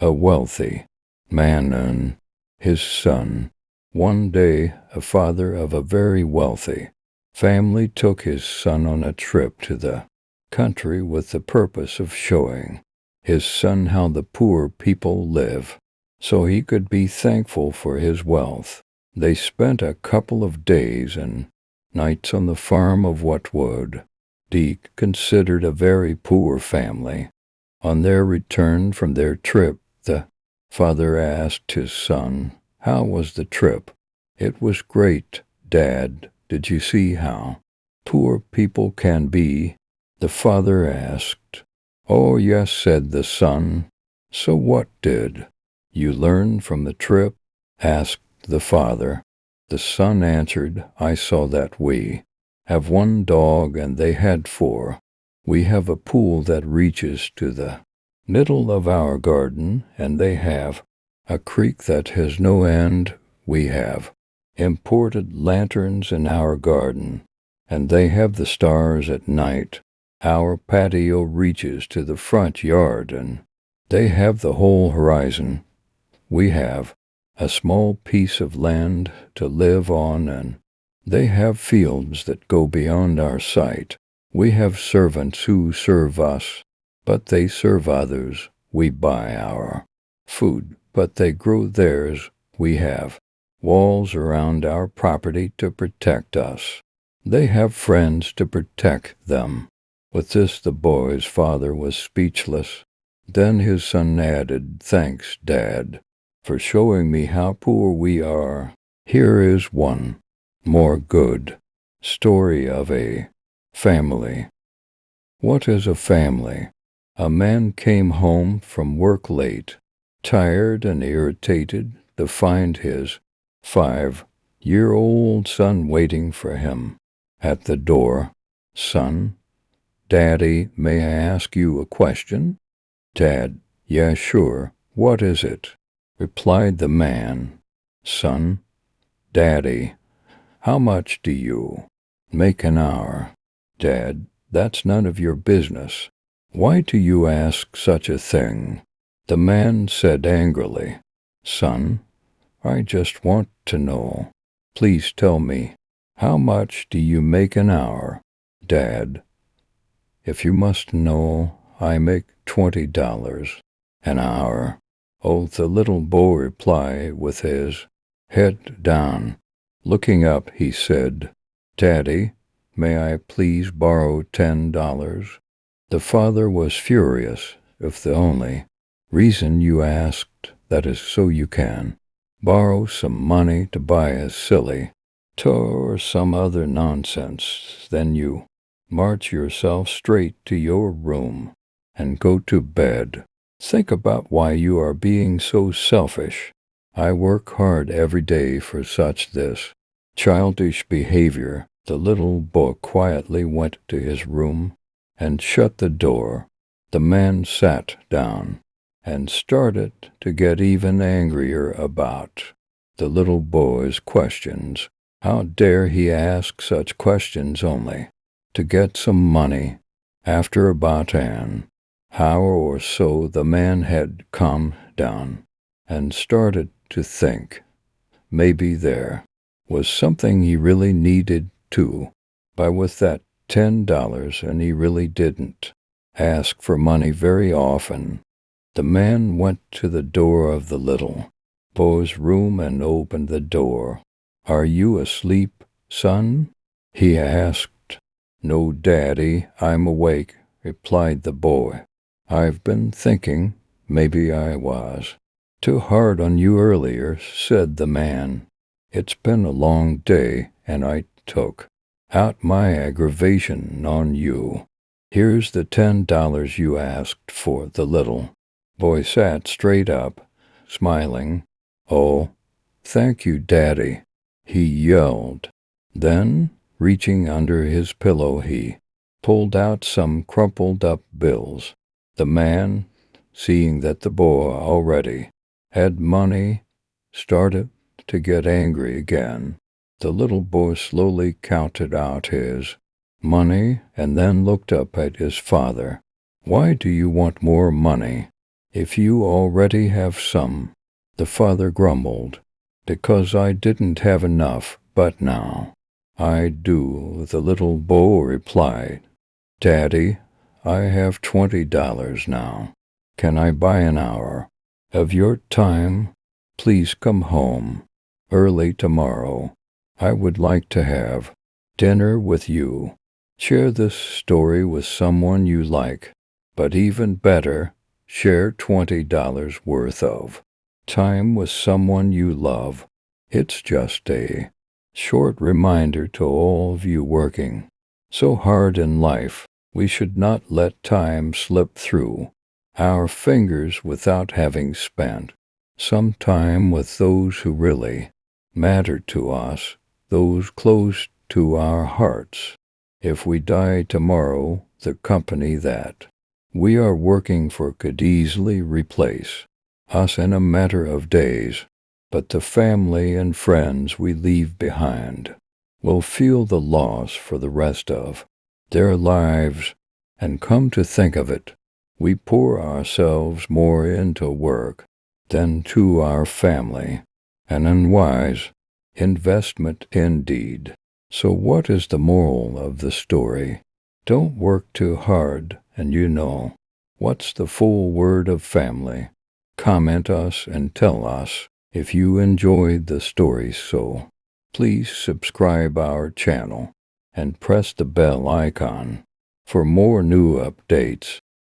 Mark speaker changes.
Speaker 1: A wealthy man and his son. One day, a father of a very wealthy family took his son on a trip to the country with the purpose of showing his son how the poor people live, so he could be thankful for his wealth. They spent a couple of days and nights on the farm of what would be considered a very poor family. On their return from their trip, the father asked his son, "How was the trip?" "It was great, Dad. Did you see how poor people can be?" the father asked. "Oh, yes," said the son. "So what did you learn from the trip?" asked the father. The son answered, "I saw that we have one dog and they had four. We have a pool that reaches to the middle of our garden, and they have a creek that has no end. We have imported lanterns in our garden, and they have the stars at night. Our patio reaches to the front yard, and they have the whole horizon. We have a small piece of land to live on, and they have fields that go beyond our sight. We have servants who serve us, but they serve others. We buy our food, but they grow theirs. We have walls around our property to protect us. They have friends to protect them." With this, the boy's father was speechless. Then his son added, "Thanks, Dad, for showing me how poor we are. Here is one more good story of a family." What is a family? A man came home from work late, tired and irritated, to find his 5-year-old son waiting for him at the door. "Son, Daddy, may I ask you a question?" "Dad, yeah, sure. What is it?" replied the man. "Son, Daddy, how much do you make an hour?" "Dad, that's none of your business. Why do you ask such a thing?" The man said angrily, "Son, I just want to know. Please tell me, how much do you make an hour?" "Dad, if you must know, I make $20 an hour." "Oh," the little boy replied with his head down. Looking up, he said, "Daddy, may I please borrow $10? The father was furious. "If the only reason you asked that is so you can borrow some money to buy a silly toy or some other nonsense, then you march yourself straight to your room and go to bed. Think about why you are being so selfish. I work hard every day for such this childish behavior." The little boy quietly went to his room and shut the door. The man sat down and started to get even angrier about the little boy's questions. How dare he ask such questions only to get some money? After about an hour or so, the man had calmed down and started to think maybe there was something he really needed to buy with that $10, and he really didn't ask for money very often. The man went to the door of the little boy's room and opened the door. "Are you asleep, son?" he asked. "No, Daddy, I'm awake," replied the boy. "I've been thinking maybe I was too hard on you earlier," said the man. "It's been a long day, and I took out my aggravation on you. Here's the $10 you asked for." The little boy sat straight up, smiling. "Oh, thank you, Daddy," he yelled. Then, reaching under his pillow, he pulled out some crumpled up bills. The man, seeing that the boy already had money, started to get angry again. The little boy slowly counted out his money and then looked up at his father. "Why do you want more money? If you already have some, the father grumbled, because I didn't have enough, but now I do, the little boy replied. Daddy, I have $20 now. Can I buy an hour of your time? Please come home early tomorrow. I would like to have dinner with you. Share this story with someone you like, but even better, share $20 worth of time with someone you love. It's just a short reminder to all of you working so hard in life. We should not let time slip through our fingers without having spent some time with those who really matter to us, those close to our hearts. If we die tomorrow, the company that we are working for could easily replace us in a matter of days, but the family and friends we leave behind will feel the loss for the rest of their lives. And come to think of it, we pour ourselves more into work than to our family, an unwise investment indeed. So what is the moral of the story? Don't work too hard, and you know what's the full word of family. Comment us and tell us if you enjoyed the story. So please subscribe our channel and press the bell icon for more new updates.